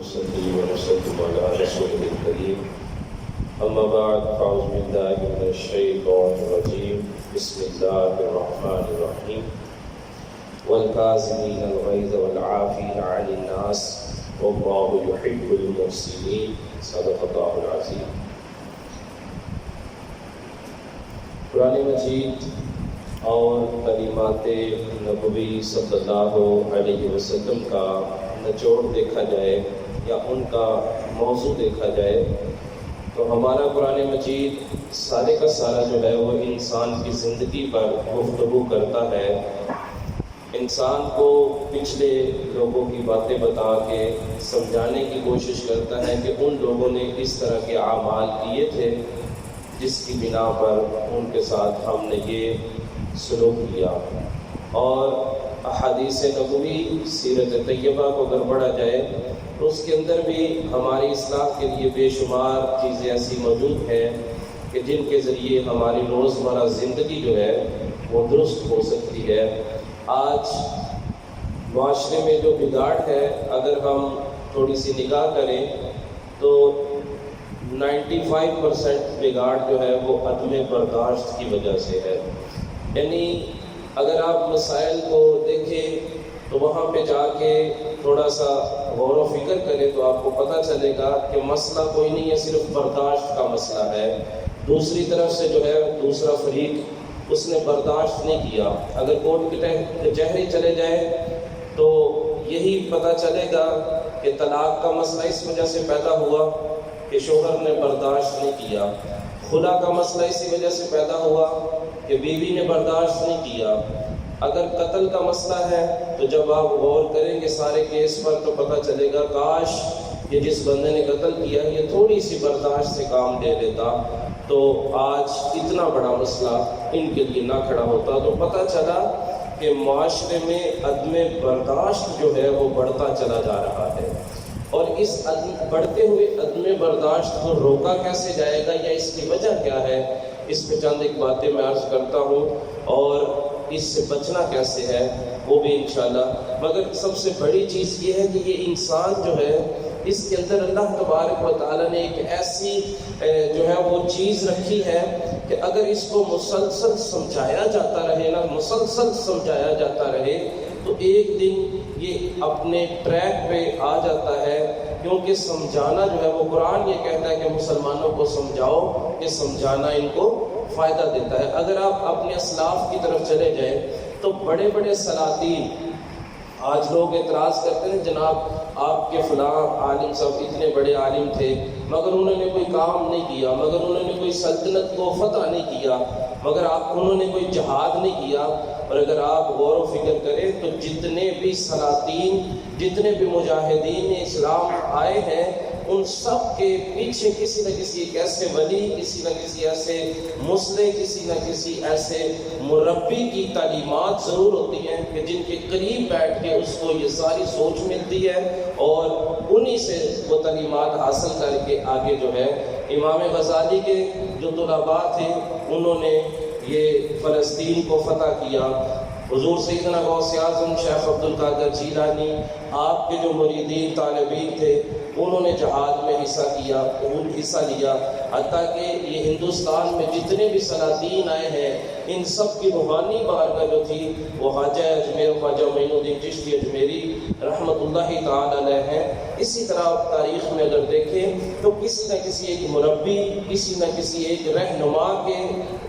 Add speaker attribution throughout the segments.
Speaker 1: صلی وسلم علی رسول الکریم اما بعد فاعوذ باللہ من الشیطان الرجیم بسم اللہ الرحمن الرحیم والکاظمین الغیظ والعافین عن الناس واللہ یحب المحسنین صدق اللہ العظیم۔ قرآن مجید اور کلمات نبوی صلی اللہ علیہ وسلم کا نچوڑ دیکھا جائے یا ان کا موضوع دیکھا جائے تو ہمارا قرآن مجید سارے کا سارا جو ہے وہ انسان کی زندگی پر گفتگو کرتا ہے، انسان کو پچھلے لوگوں کی باتیں بتا کے سمجھانے کی کوشش کرتا ہے کہ ان لوگوں نے اس طرح کے اعمال کیے تھے جس کی بنا پر ان کے ساتھ ہم نے یہ سلوک کیا۔ اور احادیث نبوی سیرت طیبہ کو اگر پڑھا جائے تو اس کے اندر بھی ہماری اصلاح کے لیے بے شمار چیزیں ایسی موجود ہیں کہ جن کے ذریعے ہماری روزمرہ زندگی جو ہے وہ درست ہو سکتی ہے۔ آج معاشرے میں جو بگاڑ ہے اگر ہم تھوڑی سی نگاہ کریں تو 95% بگاڑ جو ہے وہ عدم برداشت کی وجہ سے ہے۔ یعنی اگر آپ مسائل کو دیکھیں تو وہاں پہ جا کے تھوڑا سا غور و فکر کریں تو آپ کو پتہ چلے گا کہ مسئلہ کوئی نہیں ہے، صرف برداشت کا مسئلہ ہے۔ دوسری طرف سے جو ہے دوسرا فریق اس نے برداشت نہیں کیا۔ اگر کورٹ کچہری چلے جائے تو یہی پتہ چلے گا کہ طلاق کا مسئلہ اس وجہ سے پیدا ہوا کہ شوہر نے برداشت نہیں کیا، خلا کا مسئلہ اسی وجہ سے پیدا ہوا کہ بیوی نے برداشت نہیں کیا۔ اگر قتل کا مسئلہ ہے تو جب آپ غور کریں گے سارے کیس پر تو پتہ چلے گا کاش یہ جس بندے نے قتل کیا یہ تھوڑی سی برداشت سے کام لے لیتا تو آج اتنا بڑا مسئلہ ان کے لیے نہ کھڑا ہوتا۔ تو پتہ چلا کہ معاشرے میں عدم برداشت جو ہے وہ بڑھتا چلا جا رہا ہے، اور اس بڑھتے ہوئے عدم برداشت کو روکا کیسے جائے گا یا اس کی وجہ کیا ہے، اس پہ چند ایک باتیں میں عرض کرتا ہوں اور اس سے بچنا کیسے ہے وہ بھی انشاءاللہ۔ مگر سب سے بڑی چیز یہ ہے کہ یہ انسان جو ہے اس کے اندر اللہ تبارک و تعالیٰ نے ایک ایسی جو ہے وہ چیز رکھی ہے کہ اگر اس کو مسلسل سمجھایا جاتا رہے نا، مسلسل سمجھایا جاتا رہے تو ایک دن یہ اپنے ٹریک پہ آ جاتا ہے، کیونکہ سمجھانا جو ہے وہ قرآن یہ کہتا ہے کہ مسلمانوں کو سمجھاؤ، کہ سمجھانا ان کو فائدہ دیتا ہے۔ اگر آپ اپنے اسلاف کی طرف چلے جائیں تو بڑے بڑے سلاطین، آج لوگ اعتراض کرتے ہیں جناب آپ کے فلاں عالم صاحب اتنے بڑے عالم تھے مگر انہوں نے کوئی کام نہیں کیا، مگر انہوں نے کوئی سلطنت کو فتح نہیں کیا، مگر انہوں نے کوئی جہاد نہیں کیا۔ اور اگر آپ غور و فکر کریں تو جتنے بھی سلاطین، جتنے بھی مجاہدین اسلام آئے ہیں ان سب کے پیچھے کسی نہ کسی ایک ایسے ولی، کسی نہ کسی ایسے مصلح، کسی نہ کسی ایسے مربی کی تعلیمات ضرور ہوتی ہیں کہ جن کے قریب بیٹھ کے اس کو یہ ساری سوچ ملتی ہے اور انہی سے وہ تعلیمات حاصل کر کے آگے جو ہے امام غزالی کے جو طلباء تھے انہوں نے یہ فلسطین کو فتح کیا۔ حضور سیدنا غوث اعظم شیخ عبد القادر جیلانی آپ کے جو مریدین طالبین تھے انہوں نے جہاد میں حصہ لیا، حتیٰ کہ یہ ہندوستان میں جتنے بھی سلاطین آئے ہیں ان سب کی روحانی بارگاہ جو تھی وہ خواجہ اجمیر خواجہ معین الدین چشتی اجمیری رحمۃ اللہ تعالی علیہ ہیں۔ اسی طرح تاریخ میں اگر دیکھیں تو کسی نہ کسی ایک مربی، کسی نہ کسی ایک رہنما کے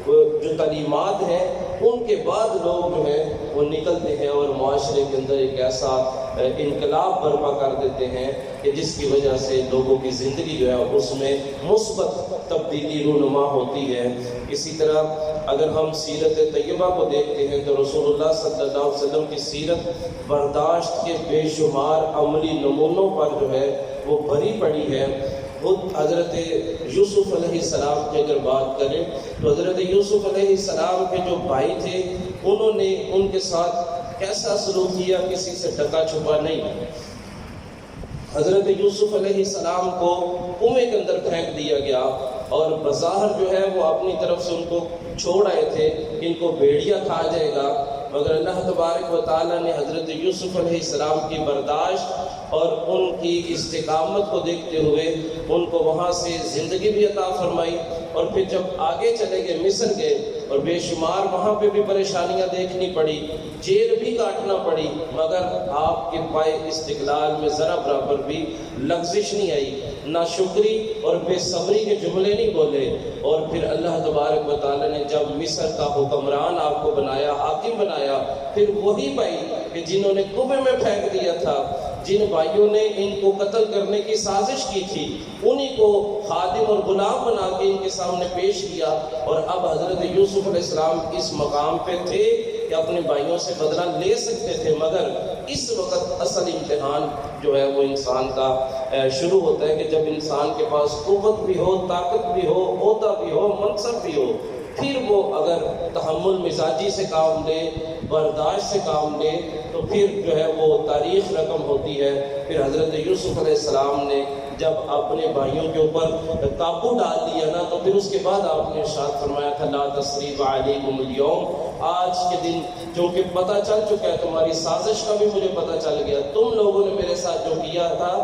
Speaker 1: جو تعلیمات ہیں ان کے بعد لوگ جو ہیں وہ نکلتے ہیں اور معاشرے کے اندر ایک ایسا انقلاب برپا کر دیتے ہیں کہ جس کی وجہ سے لوگوں کی زندگی جو ہے اس میں مثبت تبدیلی رونما ہوتی ہے۔ اسی طرح اگر ہم سیرت طیبہ کو دیکھتے ہیں تو رسول اللہ صلی اللہ علیہ وسلم کی سیرت برداشت کے بے شمار عملی نمونوں پر جو ہے وہ بھری پڑی ہے۔ خود حضرت یوسف علیہ السلام کی اگر بات کریں تو حضرت یوسف علیہ السلام کے جو بھائی تھے انہوں نے ان کے ساتھ کیسا سلوک کیا، کسی سے ڈکا چھپا نہیں۔ حضرت یوسف علیہ السلام کو کنویں کے اندر پھینک دیا گیا اور بظاہر جو ہے وہ اپنی طرف سے ان کو چھوڑ آئے تھے کہ ان کو بھیڑیا کھا جائے گا، مگر اللہ تبارک و تعالیٰ نے حضرت یوسف علیہ السلام کی برداشت اور ان کی استقامت کو دیکھتے ہوئے ان کو وہاں سے زندگی بھی عطا فرمائی، اور پھر جب آگے چلے گئے مصر گئے اور بے شمار وہاں پہ بھی پریشانیاں دیکھنی پڑی، جیل بھی کاٹنا پڑی، مگر آپ کے پائے استقلال میں ذرا برابر بھی لغزش نہیں آئی، نہ شکری اور بے صبری کے جملے نہیں بولے۔ اور پھر اللہ تبارک و تعالیٰ نے جب مصر کا حکمران آپ کو بنایا، حاکم بنایا، پھر وہی بھائی کہ جنہوں نے کنویں میں پھینک دیا تھا، جن بھائیوں نے ان کو قتل کرنے کی سازش کی تھی، انہی کو خادم اور غلام بنا کے ان کے سامنے پیش کیا، اور اب حضرت یوسف علیہ السلام اس مقام پہ تھے کہ اپنے بھائیوں سے بدلہ لے سکتے تھے، مگر اس وقت اصل امتحان جو ہے وہ انسان کا شروع ہوتا ہے کہ جب انسان کے پاس قوت بھی ہو، طاقت بھی ہو، عہدہ بھی ہو، منصب بھی ہو، پھر وہ اگر تحمل مزاجی سے کام لے، برداشت سے کام لے، تو پھر جو ہے وہ تاریخ رقم ہوتی ہے۔ پھر حضرت یوسف علیہ السلام نے جب اپنے بھائیوں کے اوپر قابو ڈال دیا نا، تو پھر اس کے بعد آپ نے ارشاد فرمایا تھا لا تثریب علیکم اليوم، آج کے دن چونکہ پتہ چل چکا ہے، تمہاری سازش کا بھی مجھے پتہ چل گیا، تم لوگوں نے میرے ساتھ جو کیا تھا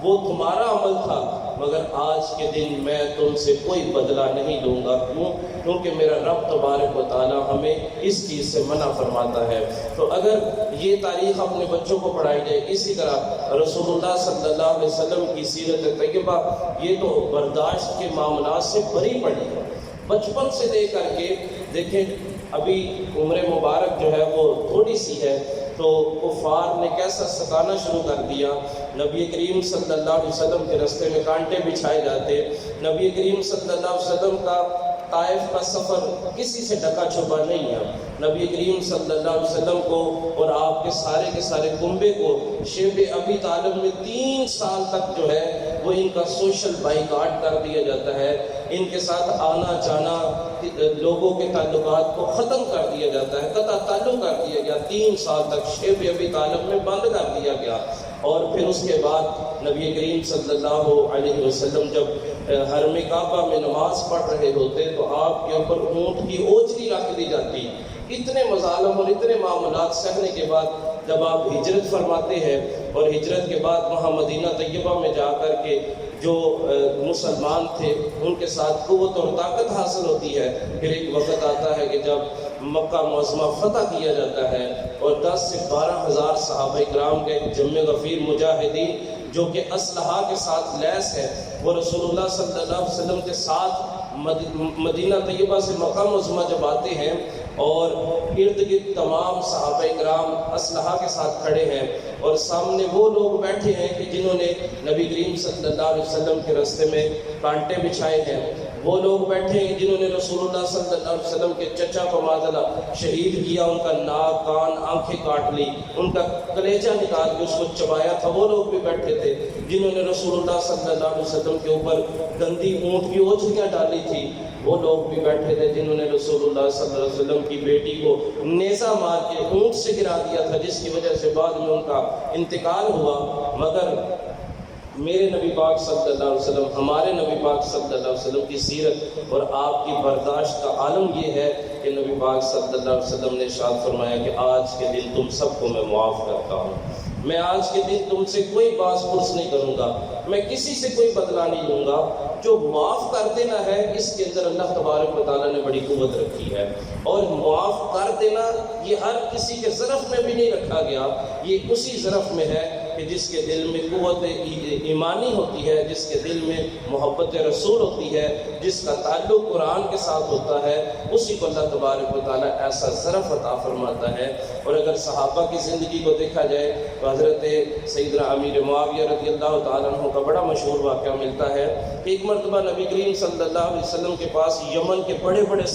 Speaker 1: وہ تمہارا عمل تھا، مگر آج کے دن میں تم سے کوئی بدلہ نہیں لوں گا۔ کیوں؟ کیونکہ میرا رب تبارک و تعالیٰ ہمیں اس چیز سے منع فرماتا ہے۔ تو اگر یہ تاریخ اپنے بچوں کو پڑھائی جائے، اسی طرح رسول اللہ صلی اللہ علیہ وسلم کی سیرت طیبہ یہ تو برداشت کے معاملات سے بھری پڑی ہے، بچپن سے لے کر کے دیکھیں، ابھی عمر مبارک جو ہے وہ تھوڑی سی ہے تو کفار نے کیسا ستانا شروع کر دیا۔ نبی کریم صلی اللہ علیہ وسلم کے راستے میں کانٹے بچھائے جاتے، نبی کریم صلی اللہ علیہ وسلم کا طائف کا سفر کسی سے ڈھکا چھپا نہیں ہے۔ نبی کریم صلی اللہ علیہ وسلم کو اور آپ کے سارے کنبے کو شیب ابی طالب میں 3 سال تک جو ہے وہ ان کا سوشل بائیکاٹ کر دیا جاتا ہے، ان کے ساتھ آنا جانا، لوگوں کے تعلقات کو ختم کر دیا جاتا ہے، قطع تعلق کر دیا گیا، 3 سال تک شیب ابی طالب میں بند کر دیا گیا۔ اور پھر اس کے بعد نبی کریم صلی اللہ علیہ وسلم جب حرم کعبہ میں نماز پڑھ رہے ہوتے تو آپ کے اوپر اونٹ کی اوجری رکھ دی جاتی۔ اتنے مظالم اور اتنے معاملات سہنے کے بعد جب آپ ہجرت فرماتے ہیں اور ہجرت کے بعد وہاں مدینہ طیبہ میں جا کر کے جو مسلمان تھے ان کے ساتھ قوت اور طاقت حاصل ہوتی ہے، پھر ایک وقت آتا ہے کہ جب مکہ معظمہ فتح کیا جاتا ہے اور 10 سے 12 ہزار صحابہ اکرام کے جمع غفیر مجاہدین جو کہ اسلحہ کے ساتھ لیس ہے، وہ رسول اللہ صلی اللہ علیہ وسلم کے ساتھ مدینہ طیبہ سے مکہ معظمہ جب آتے ہیں اور ارد گرد تمام صحابہ اکرام اسلحہ کے ساتھ کھڑے ہیں اور سامنے وہ لوگ بیٹھے ہیں کہ جنہوں نے نبی کریم صلی اللہ علیہ وسلم کے راستے میں کانٹے بچھائے ہیں، وہ لوگ بیٹھے ہیں جنہوں نے رسول اللہ صلی اللہ علیہ وسلم کے چچا کو معذلہ شہید کیا، ان کا ناک کان آنکھیں کاٹ لی، ان کا کلیجہ نکال کے اس کو چبایا تھا، وہ لوگ بھی بیٹھے تھے جنہوں نے رسول اللہ صلی اللہ علیہ وسلم کے اوپر گندی اونٹ کی اوجھلیاں ڈالی تھی، وہ لوگ بھی بیٹھے تھے جنہوں نے رسول اللہ صلی اللہ علیہ وسلم کی بیٹی کو نیزہ مار کے اونٹ سے گرا دیا تھا، جس کی وجہ سے بعد میں ان کا انتقال ہوا۔ مگر میرے نبی پاک صلی اللہ علیہ وسلم، ہمارے نبی پاک صلی اللہ علیہ وسلم کی سیرت اور آپ کی برداشت کا عالم یہ ہے کہ نبی پاک صلی اللہ علیہ وسلم نے ارشاد فرمایا کہ آج کے دن تم سب کو میں معاف کرتا ہوں، میں آج کے دن تم سے کوئی باس پرس نہیں کروں گا، میں کسی سے کوئی بدلہ نہیں لوں گا۔ جو معاف کر دینا ہے اس کے اندر اللہ تبارک و تعالیٰ نے بڑی قوت رکھی ہے، اور معاف کر دینا یہ ہر کسی کے ظرف میں بھی نہیں رکھا گیا، یہ اسی ظرف میں ہے کہ جس کے دل میں قوت ایمانی ہوتی ہے، جس کے دل میں محبت رسول ہوتی ہے، جس کا تعلق قرآن کے ساتھ ہوتا ہے، اسی کو اللہ تبارک و تعالیٰ ایسا ظرف عطا فرماتا ہے۔ اور اگر صحابہ کی زندگی کو دیکھا جائے تو حضرت سیدنا امیر معاویہ رضی اللہ تعالیٰ عنہ کا بڑا مشہور واقعہ ملتا ہے کہ ایک مرتبہ نبی کریم صلی اللہ علیہ وسلم کے پاس یمن کے بڑے بڑے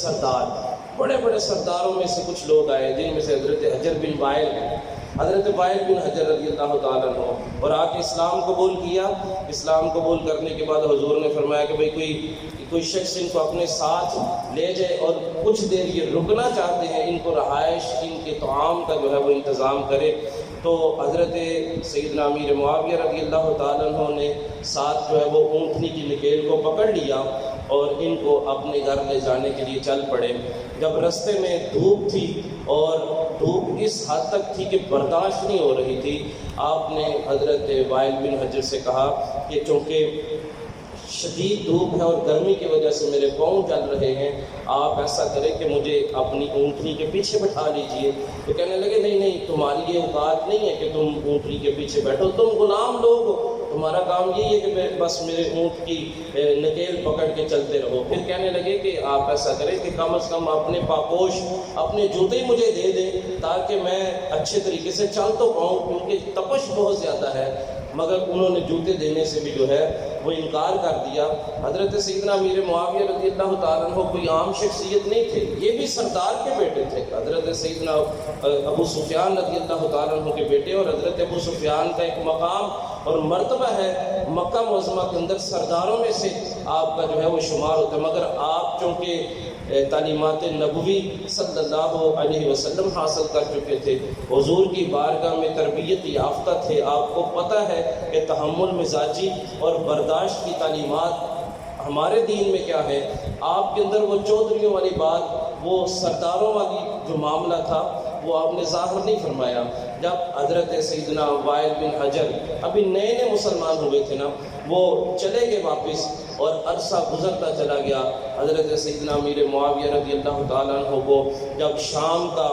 Speaker 1: سرداروں میں سے کچھ لوگ آئے، جن میں سے حضرت حجر بن وائل ہیں، حضرت وائل بن حجر رضی اللہ تعالیٰ عنہ، اور آ کے اسلام قبول کیا۔ اسلام قبول کرنے کے بعد حضور نے فرمایا کہ بھئی کوئی شخص ان کو اپنے ساتھ لے جائے اور کچھ دیر یہ رکنا چاہتے ہیں، ان کو رہائش، ان کے طعام کا جو ہے وہ انتظام کرے۔ تو حضرت سیدنا امیر معاویہ رضی اللہ تعالیٰ عنہ نے ساتھ جو ہے وہ اونٹنی کی نکیل کو پکڑ لیا اور ان کو اپنے گھر لے جانے کے لیے چل پڑے۔ جب رستے میں دھوپ تھی اور دھوپ اس حد تک تھی کہ برداشت نہیں ہو رہی تھی، آپ نے حضرت وائل بن حجر سے کہا کہ چونکہ شدید دھوپ ہے اور گرمی کی وجہ سے میرے پاؤں جل رہے ہیں، آپ ایسا کریں کہ مجھے اپنی اونٹنی کے پیچھے بٹھا لیجئے۔ تو کہنے لگے نہیں تمہاری یہ اوقات نہیں ہے کہ تم اونٹنی کے پیچھے بیٹھو، تم غلام لوگ ہو، تمہارا کام یہی ہے کہ بس میرے اونٹ کی نکیل پکڑ کے چلتے رہو۔ پھر کہنے لگے کہ آپ ایسا کریں کہ کم از کم اپنے پاپوش اپنے جوتے مجھے دے دیں تاکہ میں اچھے طریقے سے چل تو پاؤں، کیونکہ تپش بہت زیادہ ہے۔ مگر انہوں نے جوتے دینے سے بھی جو ہے وہ انکار کر دیا۔ حضرت سیدنا امیر معاویہ رضی اللہ تعالیٰ عنہ کوئی عام شخصیت نہیں تھے، یہ بھی سردار کے بیٹے تھے۔ حضرت سیدنا ابو سفیان رضی اللہ تعالیٰ عنہ کے بیٹے، اور حضرت ابو سفیان کا ایک مقام اور مرتبہ ہے مکہ معظمہ کے اندر سرداروں میں سے آپ کا جو ہے وہ شمار ہوتا ہے، مگر آپ چونکہ تعلیمات نبوی صلی اللہ علیہ وسلم حاصل کر چکے تھے، حضور کی بارگاہ میں تربیت یافتہ تھے، آپ کو پتہ ہے کہ تحمل مزاجی اور برداشت کی تعلیمات ہمارے دین میں کیا ہے۔ آپ کے اندر وہ چودھریوں والی بات، وہ سرداروں والی جو معاملہ تھا وہ آپ نے ظاہر نہیں فرمایا۔ جب حضرت سیدنا وائل بن حجر ابھی نئے مسلمان ہوئے تھے نا، وہ چلے گئے واپس، اور عرصہ گزرتا چلا گیا۔ حضرت سیدنا امیر معاویہ رضی اللہ تعالیٰ عنہ کو جب شام کا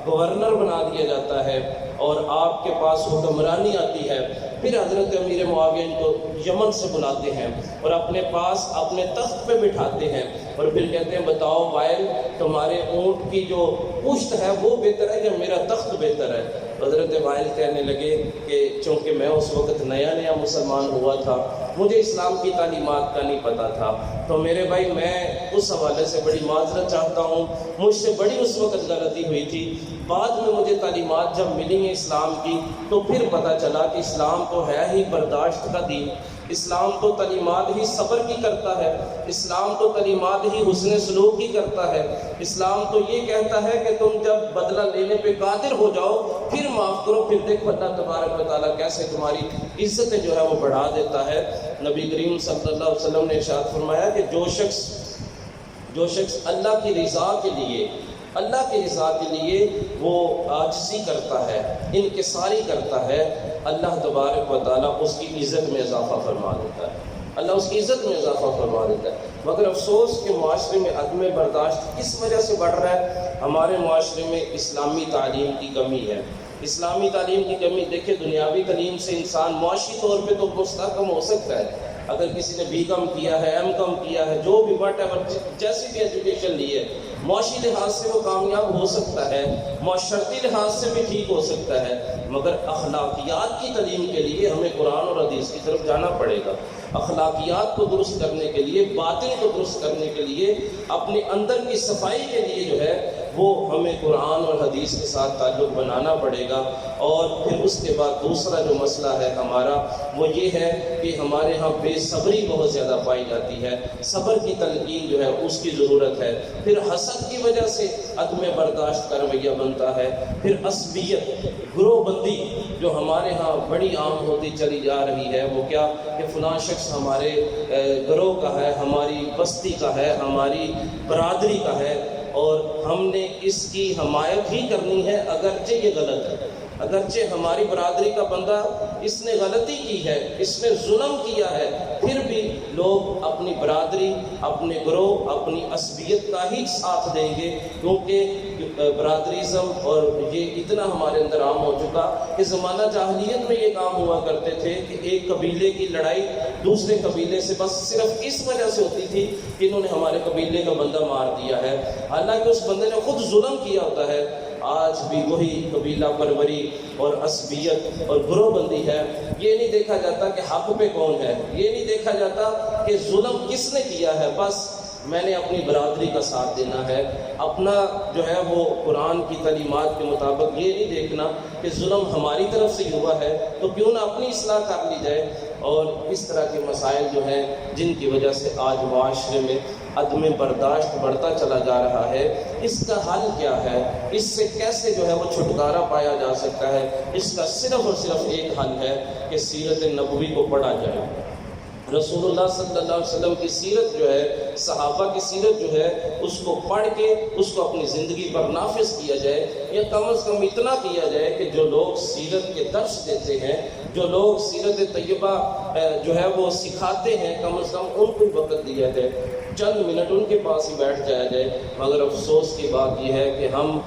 Speaker 1: گورنر بنا دیا جاتا ہے اور آپ کے پاس حکمرانی آتی ہے، پھر حضرت امیر معاویہ ان کو یمن سے بلاتے ہیں اور اپنے پاس اپنے تخت پہ بٹھاتے ہیں، اور پھر کہتے ہیں بتاؤ وائل، تمہارے اونٹ کی جو پشت ہے وہ بہتر ہے یا میرا تخت بہتر ہے؟ حضرت وائل کہنے لگے کہ چونکہ میں اس وقت نیا مسلمان ہوا تھا، مجھے اسلام کی تعلیمات کا نہیں پتہ تھا، تو میرے بھائی میں اس حوالے سے بڑی معذرت چاہتا ہوں، مجھ سے بڑی اس وقت غلطی ہوئی تھی۔ بعد میں مجھے تعلیمات جب ملی ہیں اسلام کی تو پھر پتہ چلا کہ اسلام تو ہے ہی برداشت کا دین، اسلام تو تعلیمات ہی صبر کی کرتا ہے، اسلام تو تعلیمات ہی حسن سلوک کی کرتا ہے، اسلام تو یہ کہتا ہے کہ تم جب بدلہ لینے پہ قادر ہو جاؤ پھر معاف کرو، پھر دیکھو اللہ تبارک و تعالیٰ کیسے تمہاری عزتیں جو ہے وہ بڑھا دیتا ہے۔ نبی کریم صلی اللہ علیہ وسلم نے ارشاد فرمایا کہ جو شخص اللہ کی رضا کے لیے وہ عاجزی کرتا ہے، انکساری کرتا ہے، اللہ تبارک و تعالیٰ اس کی عزت میں اضافہ فرما دیتا ہے، اللہ اس کی عزت میں اضافہ فرما دیتا ہے۔ مگر افسوس کہ معاشرے میں عدم برداشت کس وجہ سے بڑھ رہا ہے؟ ہمارے معاشرے میں اسلامی تعلیم کی کمی ہے، اسلامی تعلیم کی کمی۔ دیکھیں دنیاوی تعلیم سے انسان معاشی طور پہ تو مستحکم ہو سکتا ہے، اگر کسی نے B.Com کیا ہے، M.Com کیا ہے، جو بھی وٹ ایور جیسی بھی ایجوکیشن لی ہے، معاشی لحاظ سے وہ کامیاب ہو سکتا ہے، معاشرتی لحاظ سے بھی ٹھیک ہو سکتا ہے، مگر اخلاقیات کی تعلیم کے لیے ہمیں قرآن اور حدیث کی طرف جانا پڑے گا۔ اخلاقیات کو درست کرنے کے لیے، باطن کو درست کرنے کے لیے، اپنے اندر کی صفائی کے لیے جو ہے وہ ہمیں قرآن اور حدیث کے ساتھ تعلق بنانا پڑے گا۔ اور پھر اس کے بعد دوسرا جو مسئلہ ہے ہمارا وہ یہ ہے کہ ہمارے ہاں بے صبری بہت زیادہ پائی جاتی ہے، صبر کی تلقین جو ہے اس کی ضرورت ہے۔ پھر حسد کی وجہ سے عدم برداشت کا رویہ بنتا ہے، پھر عصبیت، گروہ بندی جو ہمارے ہاں بڑی عام ہوتی چلی جا رہی ہے۔ وہ کیا کہ فلاں شخص ہمارے گروہ کا ہے، ہماری بستی کا ہے، ہماری برادری کا ہے، اور ہم نے اس کی حمایت ہی کرنی ہے اگرچہ یہ غلط ہے، اگرچہ ہماری برادری کا بندہ اس نے غلطی کی ہے، اس نے ظلم کیا ہے، پھر بھی لوگ اپنی برادری، اپنے گروہ، اپنی عصبیت کا ہی ساتھ دیں گے، کیونکہ برادریزم اور یہ اتنا ہمارے اندر عام ہو چکا کہ زمانہ جاہلیت میں یہ کام ہوا کرتے تھے کہ ایک قبیلے کی لڑائی دوسرے قبیلے سے بس صرف اس وجہ سے ہوتی تھی کہ انہوں نے ہمارے قبیلے کا بندہ مار دیا ہے، حالانکہ اس بندے نے خود ظلم کیا ہوتا ہے۔ آج بھی وہی قبیلہ پروری اور عصبیت اور گروہ بندی ہے۔ یہ نہیں دیکھا جاتا کہ حق پہ کون ہے، یہ نہیں دیکھا جاتا کہ ظلم کس نے کیا ہے، بس میں نے اپنی برادری کا ساتھ دینا ہے، اپنا جو ہے وہ قرآن کی تعلیمات کے مطابق یہ نہیں دیکھنا کہ ظلم ہماری طرف سے ہوا ہے تو کیوں نہ اپنی اصلاح کر لی جائے۔ اور اس طرح کے مسائل جو ہیں جن کی وجہ سے آج معاشرے میں عدم برداشت بڑھتا چلا جا رہا ہے، اس کا حل کیا ہے، اس سے کیسے جو ہے وہ چھٹکارا پایا جا سکتا ہے، اس کا صرف اور صرف ایک حل ہے کہ سیرت نبوی کو پڑھا جائے۔ رسول اللہ صلی اللہ علیہ وسلم کی سیرت جو ہے، صحابہ کی سیرت جو ہے، اس کو پڑھ کے اس کو اپنی زندگی پر نافذ کیا جائے، یا کم از کم اتنا کیا جائے کہ جو لوگ سیرت کے درس دیتے ہیں، جو لوگ سیرت طیبہ جو ہے وہ سکھاتے ہیں، کم از کم ان کو وقت دیا جائے، چند منٹ ان کے پاس ہی بیٹھ جایا جائے۔ مگر افسوس کی بات یہ ہے کہ ہم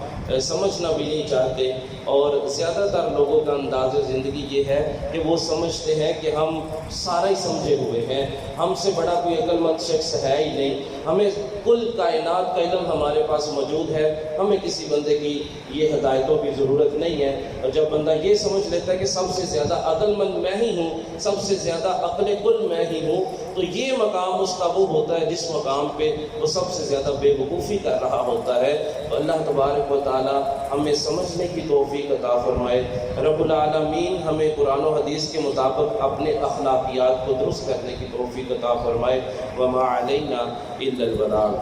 Speaker 1: سمجھنا بھی نہیں چاہتے، اور زیادہ تر لوگوں کا انداز زندگی یہ ہے کہ وہ سمجھتے ہیں کہ ہم سارا ہی سمجھے ہوئے ہیں، ہم سے بڑا کوئی عقل مند شخص ہے ہی نہیں، ہمیں کل کائنات کا علم ہمارے پاس موجود ہے، ہمیں کسی بندے کی یہ ہدایتوں کی ضرورت نہیں ہے۔ اور جب بندہ یہ سمجھ لیتا ہے کہ سب سے زیادہ عقل مند میں ہی ہوں، سب سے زیادہ عقل کل میں ہی ہوں، تو یہ مقام اس کا وہ ہوتا ہے جس مقام پہ وہ سب سے زیادہ بے وقوفی کر رہا ہوتا ہے۔ تو اللہ تبارک و تعالی ہمیں سمجھنے کی توفیق عطا فرمائے۔ رب العالمین ہمیں قرآن و حدیث کے مطابق اپنے اخلاقیات کو درست کرنے کی توفیق عطا فرمائے۔ وما علینا الا البلاغ۔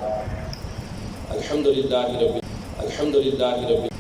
Speaker 1: الحمدللہ رب